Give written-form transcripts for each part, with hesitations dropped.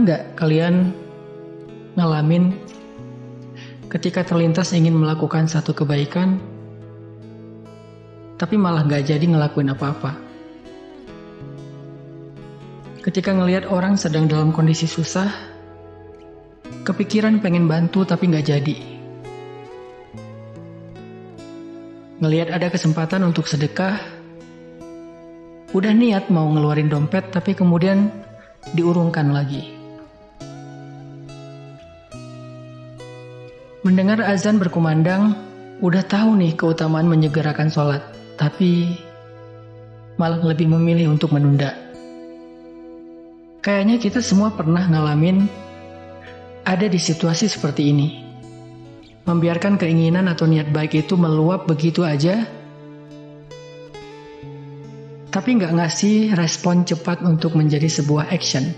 nggak kalian ngalamin ketika terlintas ingin melakukan satu kebaikan, tapi malah nggak jadi ngelakuin apa-apa? Ketika ngelihat orang sedang dalam kondisi susah, kepikiran pengen bantu tapi nggak jadi. Ngelihat ada kesempatan untuk sedekah, udah niat mau ngeluarin dompet tapi kemudian diurungkan lagi. Mendengar azan berkumandang, udah tahu nih keutamaan menyegerakan sholat, tapi malah lebih memilih untuk menunda. Kayaknya kita semua pernah ngalamin ada di situasi seperti ini. Membiarkan keinginan atau niat baik itu meluap begitu aja, tapi nggak ngasih respon cepat untuk menjadi sebuah action.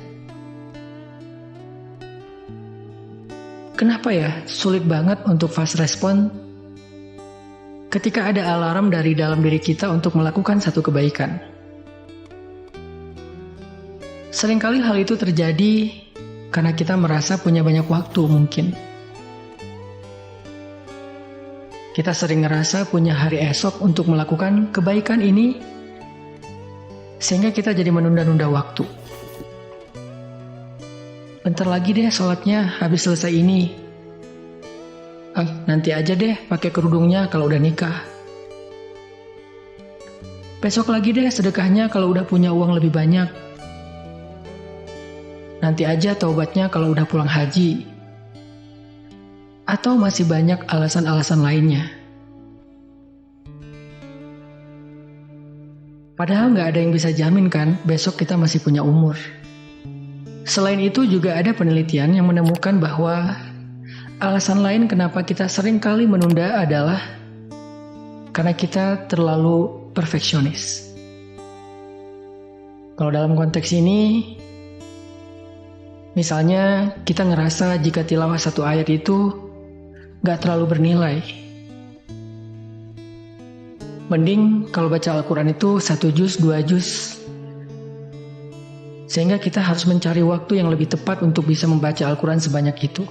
Kenapa ya sulit banget untuk fast respon ketika ada alarm dari dalam diri kita untuk melakukan satu kebaikan? Seringkali hal itu terjadi karena kita merasa punya banyak waktu mungkin. Kita sering ngerasa punya hari esok untuk melakukan kebaikan ini, sehingga kita jadi menunda-nunda waktu. Bentar lagi deh sholatnya, habis selesai ini. Nanti aja deh pakai kerudungnya kalau udah nikah. Besok lagi deh sedekahnya kalau udah punya uang lebih banyak. Nanti aja taubatnya kalau udah pulang haji. Atau masih banyak alasan-alasan lainnya. Padahal nggak ada yang bisa jamin kan besok kita masih punya umur. Selain itu juga ada penelitian yang menemukan bahwa alasan lain kenapa kita sering kali menunda adalah karena kita terlalu perfeksionis. Kalau dalam konteks ini, misalnya kita ngerasa jika tilawah satu ayat itu gak terlalu bernilai. Mending kalau baca Al-Quran itu 1 juz, 2 juz. Sehingga kita harus mencari waktu yang lebih tepat untuk bisa membaca Al-Quran sebanyak itu.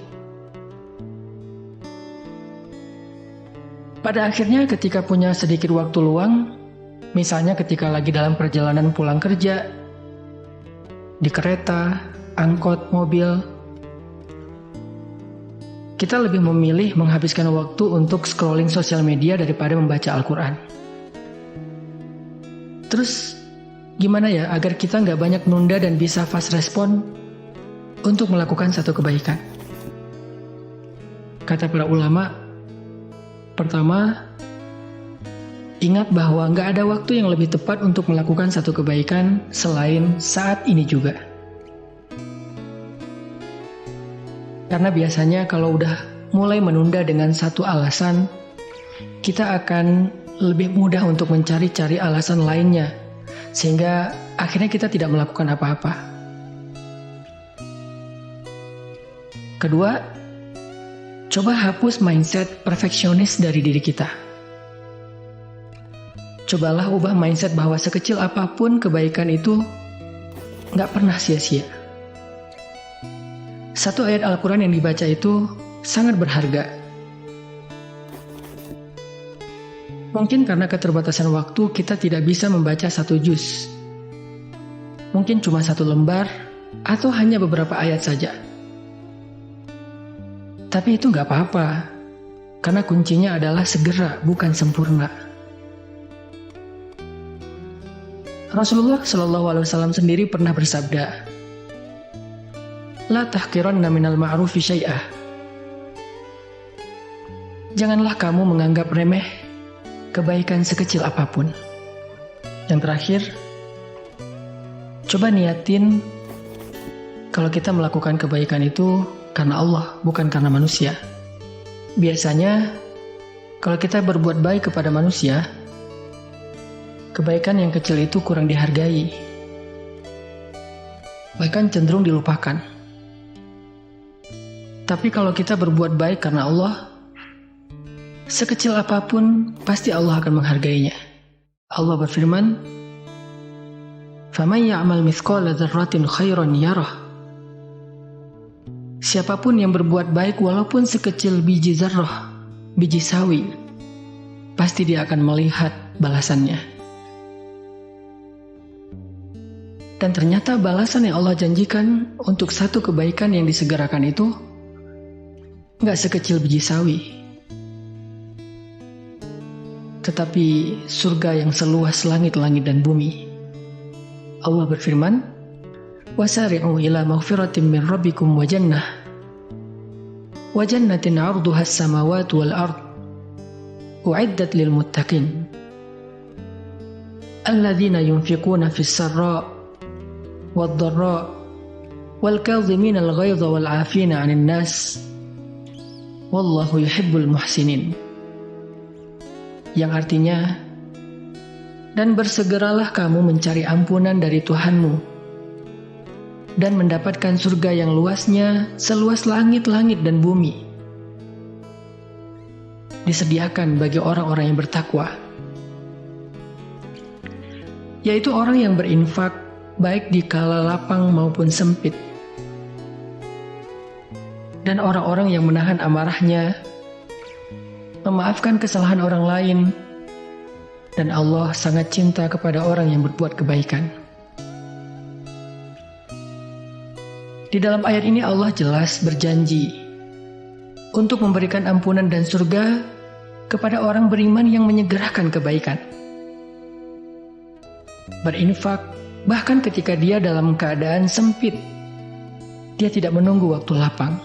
Pada akhirnya ketika punya sedikit waktu luang, misalnya ketika lagi dalam perjalanan pulang kerja, di kereta, angkot, mobil, kita lebih memilih menghabiskan waktu untuk scrolling sosial media daripada membaca Al-Quran. Terus gimana ya agar kita nggak banyak nunda dan bisa fast respon untuk melakukan satu kebaikan? Kata para ulama, pertama, ingat bahwa nggak ada waktu yang lebih tepat untuk melakukan satu kebaikan selain saat ini juga. Karena biasanya kalau udah mulai menunda dengan satu alasan, kita akan lebih mudah untuk mencari-cari alasan lainnya, sehingga akhirnya kita tidak melakukan apa-apa. Kedua, coba hapus mindset perfeksionis dari diri kita. Cobalah ubah mindset bahwa sekecil apapun kebaikan itu nggak pernah sia-sia. Satu ayat Al-Quran yang dibaca itu sangat berharga. Mungkin karena keterbatasan waktu kita tidak bisa membaca 1 juz. Mungkin cuma 1 lembar atau hanya beberapa ayat saja. Tapi itu nggak apa-apa, karena kuncinya adalah segera, bukan sempurna. Rasulullah SAW sendiri pernah bersabda, "La tahqiranna minal ma'rufi syai'ah." Janganlah kamu menganggap remeh kebaikan sekecil apapun. Yang terakhir, coba niatin kalau kita melakukan kebaikan itu karena Allah, bukan karena manusia. Biasanya, kalau kita berbuat baik kepada manusia, kebaikan yang kecil itu kurang dihargai, bahkan cenderung dilupakan. Tapi kalau kita berbuat baik karena Allah, sekecil apapun pasti Allah akan menghargainya. Allah berfirman, "Faman ya'mal mithqala dzarratin khairan yarah, Siapapun yang berbuat baik walaupun sekecil biji zarrah, biji sawi, pasti dia akan melihat balasannya. Dan ternyata balasan yang Allah janjikan untuk satu kebaikan yang disegerakan itu nggak sekecil biji sawi, tetapi surga yang seluas langit-langit dan bumi. Allah berfirman, "Wasari'u ila maghfiratin min rabbikum wa jannatin 'arduha as-samawati wal ard u'iddat lil muttaqin alladzina yunfiquna fis sarra' wad dharra' wal kadhimina al ghaidha wal 'afina 'anil nas wallahu yuhibbul muhsinin." Yang artinya, dan bersegeralah kamu mencari ampunan dari Tuhanmu dan mendapatkan surga yang luasnya seluas langit-langit dan bumi, disediakan bagi orang-orang yang bertakwa, yaitu orang yang berinfak baik di kala lapang maupun sempit, dan orang-orang yang menahan amarahnya, memaafkan kesalahan orang lain, dan Allah sangat cinta kepada orang yang berbuat kebaikan. Di dalam ayat ini Allah jelas berjanji untuk memberikan ampunan dan surga kepada orang beriman yang menyegerakan kebaikan, berinfak bahkan ketika dia dalam keadaan sempit. Dia tidak menunggu waktu lapang,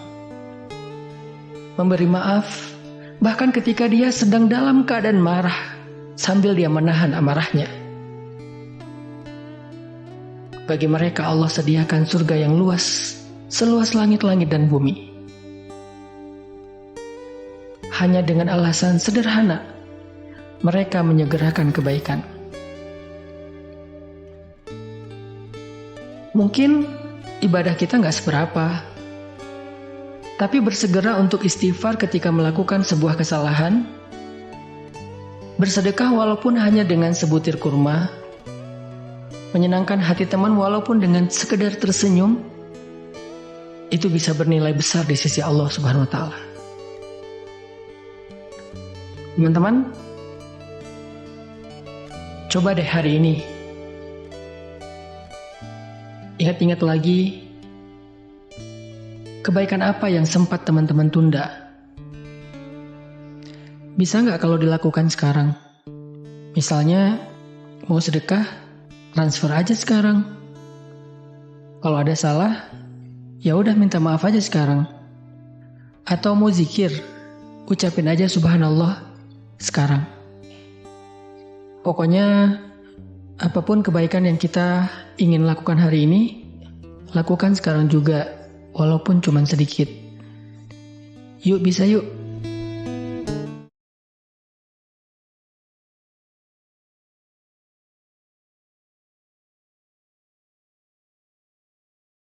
memberi maaf bahkan ketika dia sedang dalam keadaan marah sambil dia menahan amarahnya. Bagi mereka Allah sediakan surga yang luas, seluas langit-langit dan bumi. Hanya dengan alasan sederhana, mereka menyegerakan kebaikan. Mungkin ibadah kita nggak seberapa, tapi bersegera untuk istighfar ketika melakukan sebuah kesalahan, bersedekah walaupun hanya dengan sebutir kurma, menyenangkan hati teman walaupun dengan sekedar tersenyum, itu bisa bernilai besar di sisi Allah Subhanahu wa Ta'ala. Teman-teman, coba deh hari ini ingat-ingat lagi kebaikan apa yang sempat teman-teman tunda. Bisa nggak kalau dilakukan sekarang? Misalnya mau sedekah, transfer aja sekarang. Kalau ada salah, ya udah minta maaf aja sekarang. Atau mau zikir, ucapin aja subhanallah sekarang. Pokoknya apapun kebaikan yang kita ingin lakukan hari ini, lakukan sekarang juga, walaupun cuma sedikit. Yuk, bisa yuk.